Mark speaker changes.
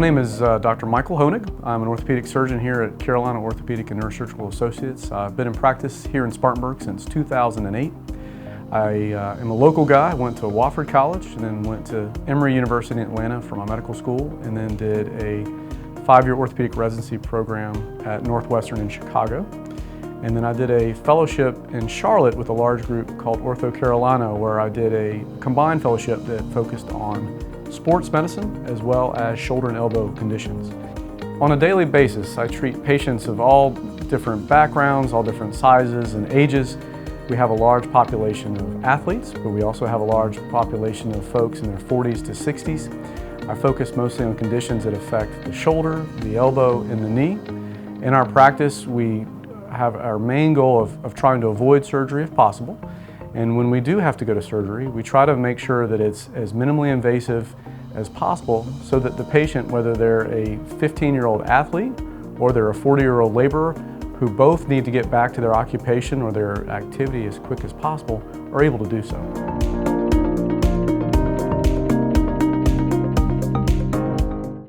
Speaker 1: name is Dr. Michael Hoenig. I'm an orthopedic surgeon here at Carolina Orthopaedic and Neurosurgical Associates. I've been in practice here in Spartanburg since 2008. I am a local guy. I went to Wofford College and then went to Emory University in Atlanta for my medical school, and then did a 5-year orthopedic residency program at Northwestern in Chicago. And then I did a fellowship in Charlotte with a large group called OrthoCarolina, where I did a combined fellowship that focused on sports medicine as well as shoulder and elbow conditions. On a daily basis, I treat patients of all different backgrounds, all different sizes and ages. We have a large population of athletes, but we also have a large population of folks in their 40s to 60s. I focus mostly on conditions that affect the shoulder, the elbow, and the knee. In our practice, we have our main goal of trying to avoid surgery if possible. And when we do have to go to surgery, we try to make sure that it's as minimally invasive as possible so that the patient, whether they're a 15-year-old athlete or they're a 40-year-old laborer who both need to get back to their occupation or their activity as quick as possible, are able to do so.